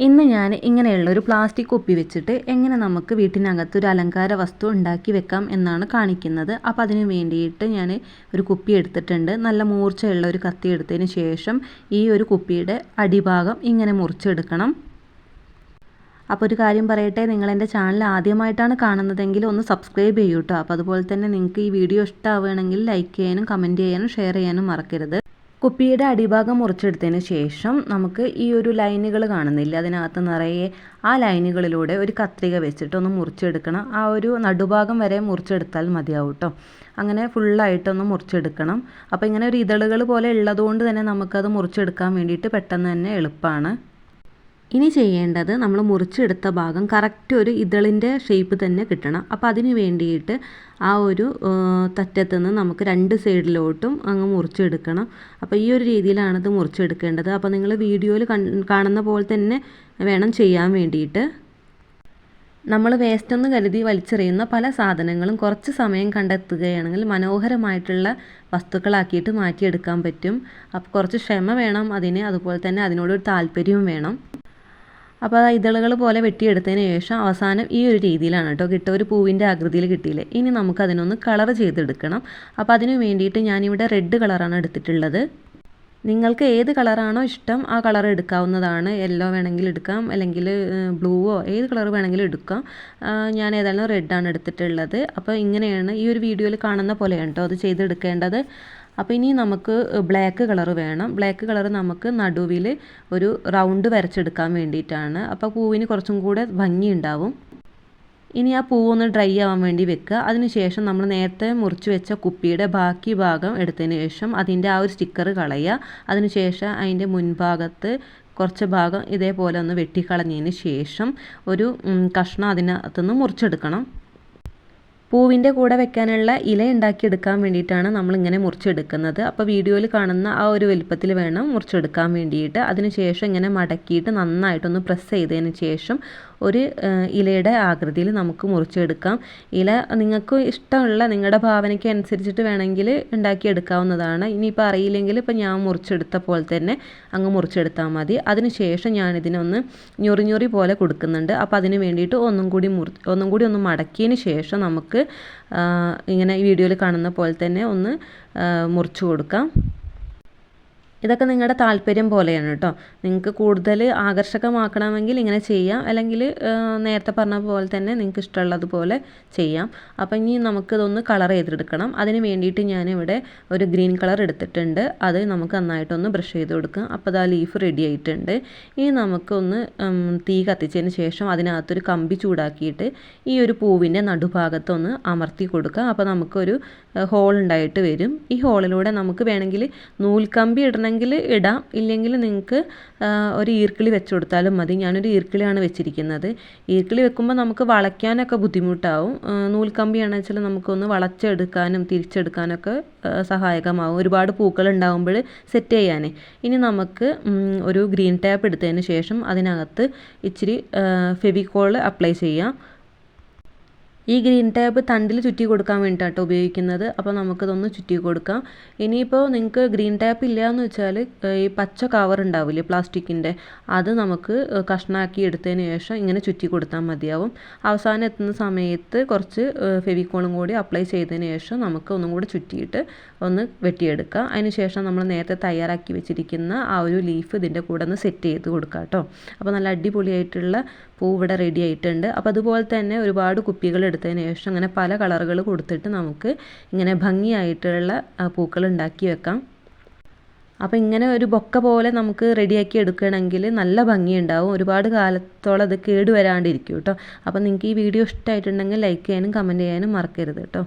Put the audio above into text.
ഇന്ന് ഞാൻ ഇങ്ങനെയുള്ള ഒരു പ്ലാസ്റ്റിക് കുപ്പി വെച്ചിട്ട് എങ്ങനെ നമുക്ക് വീട്ടിനകത്ത് ഒരു അലങ്കാര വസ്തു ഉണ്ടാക്കി വെക്കാം എന്നാണ് കാണിക്കുന്നത്. അപ്പോൾ അതിന് വേണ്ടിയിട്ട് ഞാൻ ഒരു കുപ്പി എടുത്തിട്ടുണ്ട്. നല്ല മൂർച്ചയുള്ള ഒരു കത്തി എടുത്തതിന് ശേഷം ഈ ഒരു കുപ്പിയുടെ അടിഭാഗം ഇങ്ങനെ മുറിച്ചെടുക്കണം. അപ്പോൾ ഒരു കാര്യം പറയട്ടെ, നിങ്ങൾ എൻ്റെ ചാനൽ ആദ്യമായിട്ടാണ് കാണുന്നതെങ്കിൽ ഒന്ന് സബ്സ്ക്രൈബ് ചെയ്യൂ കേട്ടോ. അപ്പോൾ അതുപോലെ തന്നെ നിങ്ങൾക്ക് ഈ വീഡിയോ ഇഷ്ടമാവുകയാണെങ്കിൽ ലൈക്ക് ചെയ്യാനും കമൻറ്റ് ചെയ്യാനും ഷെയർ ചെയ്യാനും മറക്കരുത്. കുപ്പിയുടെ അടിഭാഗം മുറിച്ചെടുത്തതിന് ശേഷം നമുക്ക് ഈ ഒരു ലൈനുകൾ കാണുന്നില്ല, അതിനകത്ത് നിറയെ ആ ലൈനുകളിലൂടെ ഒരു കത്രിക വെച്ചിട്ട് ഒന്ന് മുറിച്ചെടുക്കണം. ആ ഒരു നടുഭാഗം വരെ മുറിച്ചെടുത്താൽ മതിയാവും കേട്ടോ. അങ്ങനെ ഫുള്ളായിട്ടൊന്ന് മുറിച്ചെടുക്കണം. അപ്പോൾ ഇങ്ങനെ ഒരു ഇതളുകൾ പോലെ ഉള്ളതുകൊണ്ട് തന്നെ നമുക്കത് മുറിച്ചെടുക്കാൻ വേണ്ടിയിട്ട് പെട്ടെന്ന് തന്നെ എളുപ്പമാണ്. ഇനി ചെയ്യേണ്ടത് നമ്മൾ മുറിച്ചെടുത്ത ഭാഗം കറക്റ്റ് ഒരു ഇതളിൻ്റെ ഷേപ്പ് തന്നെ കിട്ടണം. അപ്പോൾ അതിന് വേണ്ടിയിട്ട് ആ ഒരു തറ്റത്ത് നിന്ന് നമുക്ക് രണ്ട് സൈഡിലോട്ടും അങ്ങ് മുറിച്ചെടുക്കണം. അപ്പോൾ ഈ ഒരു രീതിയിലാണിത് മുറിച്ചെടുക്കേണ്ടത്. അപ്പോൾ നിങ്ങൾ വീഡിയോയിൽ കാണുന്ന പോലെ തന്നെ വേണം ചെയ്യാൻ വേണ്ടിയിട്ട്. നമ്മൾ വേസ്റ്റെന്ന് കരുതി വലിച്ചെറിയുന്ന പല സാധനങ്ങളും കുറച്ച് സമയം കണ്ടെത്തുകയാണെങ്കിൽ മനോഹരമായിട്ടുള്ള വസ്തുക്കളാക്കിയിട്ട് മാറ്റിയെടുക്കാൻ പറ്റും. അപ്പോൾ കുറച്ച് ക്ഷമ വേണം അതിന്, അതുപോലെ തന്നെ അതിനോടൊരു താല്പര്യവും വേണം. അപ്പോൾ ഇതളുകൾ പോലെ വെട്ടിയെടുത്തതിന് ശേഷം അവസാനം ഈ ഒരു രീതിയിലാണ് കേട്ടോ കിട്ടുക. ഒരു പൂവിൻ്റെ ആകൃതിയിൽ കിട്ടിയില്ലേ. ഇനി നമുക്ക് അതിനൊന്ന് കളർ ചെയ്തെടുക്കണം. അപ്പോൾ അതിന് വേണ്ടിയിട്ട് ഞാനിവിടെ റെഡ് കളറാണ് എടുത്തിട്ടുള്ളത്. നിങ്ങൾക്ക് ഏത് കളറാണോ ഇഷ്ടം ആ കളർ എടുക്കാവുന്നതാണ്. യെല്ലോ വേണമെങ്കിൽ എടുക്കാം, അല്ലെങ്കിൽ ബ്ലൂവോ ഏത് കളർ വേണമെങ്കിലും എടുക്കാം. ഞാൻ ഏതായാലും റെഡാണ് എടുത്തിട്ടുള്ളത്. അപ്പോൾ ഇങ്ങനെയാണ് ഈ ഒരു വീഡിയോയിൽ കാണുന്ന പോലെയാണ് കേട്ടോ അത് ചെയ്തെടുക്കേണ്ടത്. അപ്പോൾ ഇനി നമുക്ക് ബ്ലാക്ക് കളർ വേണം. ബ്ലാക്ക് കളർ നമുക്ക് നടുവിൽ ഒരു റൗണ്ട് വരച്ചെടുക്കാൻ വേണ്ടിയിട്ടാണ്. അപ്പോൾ പൂവിന് കുറച്ചും കൂടെ ഭംഗി ഉണ്ടാവും. ഇനി ആ പൂവൊന്ന് ഡ്രൈ ആവാൻ വേണ്ടി വെക്കുക. അതിനുശേഷം നമ്മൾ നേരത്തെ മുറിച്ച് വെച്ച കുപ്പിയുടെ ബാക്കി ഭാഗം എടുത്തതിന് ശേഷം അതിൻ്റെ ആ ഒരു സ്റ്റിക്കർ കളയുക. അതിനുശേഷം അതിൻ്റെ മുൻഭാഗത്ത് കുറച്ച് ഭാഗം ഇതേപോലെ ഒന്ന് വെട്ടിക്കളഞ്ഞതിന് ശേഷം ഒരു കഷ്ണം അതിനകത്തുനിന്ന് മുറിച്ചെടുക്കണം. പൂവിൻ്റെ കൂടെ വെക്കാനുള്ള ഇല ഉണ്ടാക്കിയെടുക്കാൻ വേണ്ടിയിട്ടാണ് നമ്മളിങ്ങനെ മുറിച്ചെടുക്കുന്നത്. അപ്പോൾ വീഡിയോയിൽ കാണുന്ന ആ ഒരു വലുപ്പത്തിൽ വേണം മുറിച്ചെടുക്കാൻ വേണ്ടിയിട്ട്. അതിനുശേഷം ഇങ്ങനെ മടക്കിയിട്ട് നന്നായിട്ടൊന്ന് പ്രസ് ചെയ്തതിന് ശേഷം ഒരു ഇലയുടെ ആകൃതിയിൽ നമുക്ക് മുറിച്ചെടുക്കാം. ഇല നിങ്ങൾക്ക് ഇഷ്ടമുള്ള നിങ്ങളുടെ ഭാവനയ്ക്ക് അനുസരിച്ചിട്ട് വേണമെങ്കിൽ ഉണ്ടാക്കിയെടുക്കാവുന്നതാണ്. ഇനിയിപ്പോൾ അറിയില്ലെങ്കിൽ ഇപ്പോൾ ഞാൻ മുറിച്ചെടുത്ത പോലെ തന്നെ അങ്ങ് മുറിച്ചെടുത്താൽ മതി. അതിനുശേഷം ഞാനിതിനൊന്ന് ഞൊറി പോലെ കൊടുക്കുന്നുണ്ട്. അപ്പോൾ അതിന് വേണ്ടിയിട്ട് ഒന്നും കൂടി ഒന്ന് മടക്കിയതിന് ശേഷം നമുക്ക് ഇങ്ങനെ ഈ വീഡിയോയിൽ കാണുന്ന പോലെ തന്നെ ഒന്ന് മുറിച്ച് കൊടുക്കാം. ഇതൊക്കെ നിങ്ങളുടെ താല്പര്യം പോലെയാണ് കേട്ടോ. നിങ്ങൾക്ക് കൂടുതൽ ആകർഷകമാക്കണമെങ്കിൽ ഇങ്ങനെ ചെയ്യാം, അല്ലെങ്കിൽ നേരത്തെ പറഞ്ഞ പോലെ തന്നെ നിങ്ങൾക്ക് ഇഷ്ടമുള്ളതുപോലെ ചെയ്യാം. അപ്പം ഇനി നമുക്കിതൊന്ന് കളർ ചെയ്തെടുക്കണം. അതിന് വേണ്ടിയിട്ട് ഞാനിവിടെ ഒരു ഗ്രീൻ കളർ എടുത്തിട്ടുണ്ട്. അത് നമുക്ക് നന്നായിട്ടൊന്ന് ബ്രഷ് ചെയ്ത് കൊടുക്കാം. അപ്പോൾ അത് ആ ലീഫ് റെഡി ആയിട്ടുണ്ട്. ഇനി നമുക്കൊന്ന് തീ കത്തിച്ചതിന് ശേഷം അതിനകത്തൊരു കമ്പി ചൂടാക്കിയിട്ട് ഈ ഒരു പൂവിൻ്റെ നടുഭാഗത്തൊന്ന് അമർത്തി കൊടുക്കുക. അപ്പോൾ നമുക്കൊരു ഹോൾ ഉണ്ടായിട്ട് വരും. ഈ ഹോളിലൂടെ നമുക്ക് വേണമെങ്കിൽ നൂൽക്കമ്പി ഇടണമെങ്കിൽ ഇടാം, ഇല്ലെങ്കിൽ നിങ്ങൾക്ക് ഒരു ഈർക്കിളി വെച്ച് കൊടുത്താലും മതി. ഞാനൊരു ഈർക്കിളിയാണ് വെച്ചിരിക്കുന്നത്. ഈർക്കിളി വെക്കുമ്പോൾ നമുക്ക് വളയ്ക്കാനൊക്കെ ബുദ്ധിമുട്ടാവും. നൂൽക്കമ്പിയാണെന്ന് വെച്ചാൽ നമുക്കൊന്ന് വളച്ചെടുക്കാനും തിരിച്ചെടുക്കാനൊക്കെ സഹായകമാവും, ഒരുപാട് പൂക്കൾ ഉണ്ടാകുമ്പോൾ സെറ്റ് ചെയ്യാൻ. ഇനി നമുക്ക് ഒരു ഗ്രീൻ ടാപ്പ് എടുത്തതിന് ശേഷം അതിനകത്ത് ഇച്ചിരി ഫെവിക്കോൾ അപ്ലൈ ചെയ്യാം. ഈ ഗ്രീൻ ടാപ്പ് തണ്ടിൽ ചുറ്റി കൊടുക്കാൻ വേണ്ടിയിട്ടാണ് ഉപയോഗിക്കുന്നത്. അപ്പോൾ നമുക്കിതൊന്ന് ചുറ്റി കൊടുക്കാം. ഇനിയിപ്പോൾ നിങ്ങൾക്ക് ഗ്രീൻ ടാപ്പ് ഇല്ല എന്ന് വെച്ചാൽ ഈ പച്ച കവർ ഉണ്ടാവില്ലേ പ്ലാസ്റ്റിക്കിൻ്റെ, അത് നമുക്ക് കഷ്ണാക്കി എടുത്തതിന് ശേഷം ഇങ്ങനെ ചുറ്റി കൊടുത്താൽ മതിയാവും. അവസാനം എത്തുന്ന സമയത്ത് കുറച്ച് ഫെവിക്കോളും കൂടി അപ്ലൈ ചെയ്തതിന് ശേഷം നമുക്ക് ഒന്നും കൂടി ചുറ്റിയിട്ട് ഒന്ന് വെട്ടിയെടുക്കാം. അതിന് ശേഷം നമ്മൾ നേരത്തെ തയ്യാറാക്കി വെച്ചിരിക്കുന്ന ആ ഒരു ലീഫ് ഇതിൻ്റെ കൂടെ ഒന്ന് സെറ്റ് ചെയ്ത് കൊടുക്കാം കേട്ടോ. അപ്പോൾ നല്ല അടിപൊളിയായിട്ടുള്ള പൂ ഇവിടെ റെഡി ആയിട്ടുണ്ട്. അപ്പോൾ അതുപോലെ തന്നെ ഒരുപാട് കുപ്പികൾ എടുത്തതിന് ശേഷം അങ്ങനെ പല കളറുകൾ കൊടുത്തിട്ട് നമുക്ക് ഇങ്ങനെ ഭംഗിയായിട്ടുള്ള പൂക്കൾ ഉണ്ടാക്കി വെക്കാം. അപ്പോൾ ഇങ്ങനെ ഒരു ബൊക്ക പോലെ നമുക്ക് റെഡിയാക്കി എടുക്കുകയാണെങ്കിൽ നല്ല ഭംഗിയുണ്ടാവും. ഒരുപാട് കാലത്തോളം അത് കേടുവരാണ്ടിരിക്കും കേട്ടോ. അപ്പോൾ നിങ്ങൾക്ക് ഈ വീഡിയോ ഇഷ്ടമായിട്ടുണ്ടെങ്കിൽ ലൈക്ക് ചെയ്യാനും കമൻറ്റ് ചെയ്യാനും മറക്കരുത് കേട്ടോ.